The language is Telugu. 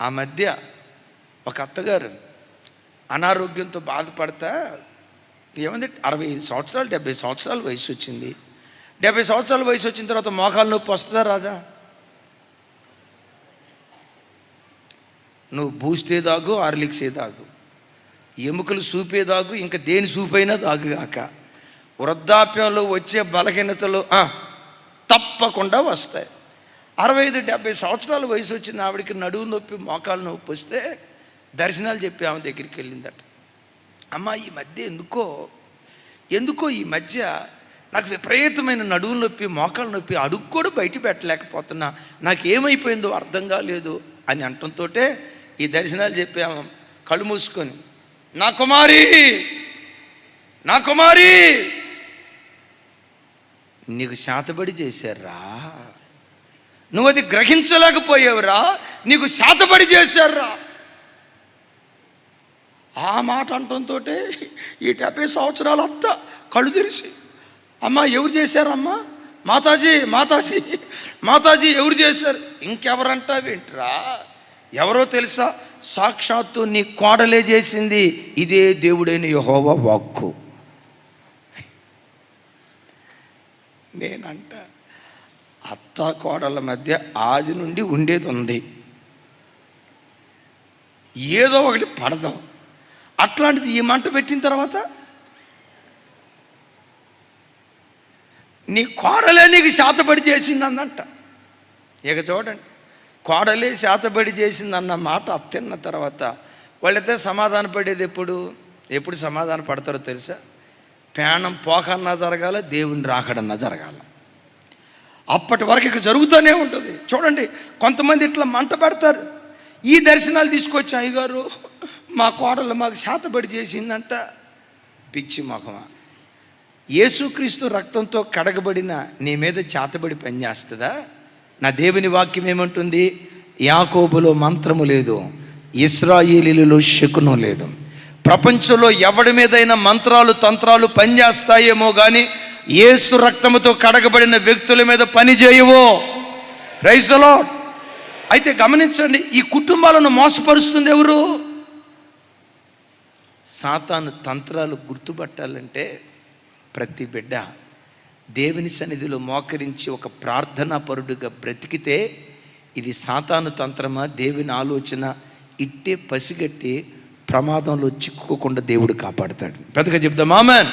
ఆ మధ్య ఒక అత్తగారు అనారోగ్యంతో బాధపడతా ఏమంది 65 సంవత్సరాలు 70 సంవత్సరాల వయసు వచ్చింది. 70 సంవత్సరాల వయసు వచ్చిన తర్వాత మోకాలు నొప్పి వస్తుందా రాదా? నువ్వు బూస్తే దాగు, హార్లిక్సే దాగు, ఎముకలు సూపే దాగు, ఇంకా దేని సూపైనా దాగుగాక, వృద్ధాప్యంలో వచ్చే బలహీనతలు తప్పకుండా వస్తాయి. 65-70 సంవత్సరాల వయసు వచ్చిన ఆవిడకి నడువు నొప్పి, మోకాలు నొప్పి వస్తే దర్శనాలు చెప్పి ఆమె దగ్గరికి వెళ్ళిందట. అమ్మ, ఈ మధ్య ఎందుకో ఈ మధ్య నాకు విపరీతమైన నడువు నొప్పి, మోకాలు నొప్పి, అడుగు కూడా బయట పెట్టలేకపోతున్నా, నాకు ఏమైపోయిందో అర్థం కాలేదు అని అంటంతో ఈ దర్శనాలు చెప్పి ఆమె కళ్ళు మూసుకొని, నా కుమారి నీకు శాతబడి చేశారా, నువ్వు అది గ్రహించలేకపోయావురా, నీకు శాతబడి చేశారా. ఆ మాట అంటంతో ఈ 70 సంవత్సరాల అత్త కళ్ళు తెరిచి, అమ్మ ఎవరు చేశారమ్మా? మాతాజీ ఎవరు చేశారు? ఇంకెవరంటావేంట్రా? ఎవరో తెలుసా? సాక్షాత్తు నీ కోడలే చేసింది. ఇదే దేవుడైన యెహోవా వాక్కు. నేనంట అత్త కోడల మధ్య ఆది నుండి ఉండేది ఉంది, ఏదో ఒకటి పడదాం. అట్లాంటిది ఈ మంట పెట్టిన తర్వాత నీ కోడలే నీకు శాతబడి చేసిందందంట. ఇక చూడండి, కోడలే శాతబడి చేసిందన్న మాట అత్తిన్న తర్వాత వాళ్ళైతే సమాధాన పడేది ఎప్పుడు సమాధాన పడతారో తెలుసా? ప్రాణం పోకన్నా జరగాల, దేవుని రాకడన్నా జరగాల. అప్పటి వరకు ఇక జరుగుతూనే ఉంటుంది. చూడండి, కొంతమంది ఇట్లా మంట పెడతారు. ఈ దర్శనాలు తీసుకొచ్చి, అయ్యగారు మా కోడలు మాకు శాతబడి చేసిందంట. పిచ్చి మొహమా, యేసుక్రీస్తు రక్తంతో కడగబడిన నీ మీద చేతబడి పనిచేస్తుందా? నా దేవుని వాక్యం ఏమంటుంది? యాకోబులో మంత్రము లేదు, ఇశ్రాయేలీయులలో శకునం లేదు. ప్రపంచంలో ఎవడి మీదైనా మంత్రాలు తంత్రాలు పనిచేస్తాయేమో కానీ యేసు రక్తముతో కడగబడిన వ్యక్తుల మీద పని చేయవో. Praise the lord. అయితే గమనించండి, ఈ కుటుంబాలను మోసపరుస్తుంది ఎవరు? సాతాను తంత్రాలు గుర్తుపట్టాలంటే ప్రతి బిడ్డ దేవుని సన్నిధిలో మోకరించి ఒక ప్రార్థనా పరుడుగా బ్రతికితే ఇది సాతాను తంత్రమా, దేవుని ఆలోచన, ఇట్టే పసిగట్టి ప్రమాదంలో చిక్కుకోకుండా దేవుడు కాపాడుతాడు. పెద్దగా చెప్దాం ఆమేన్.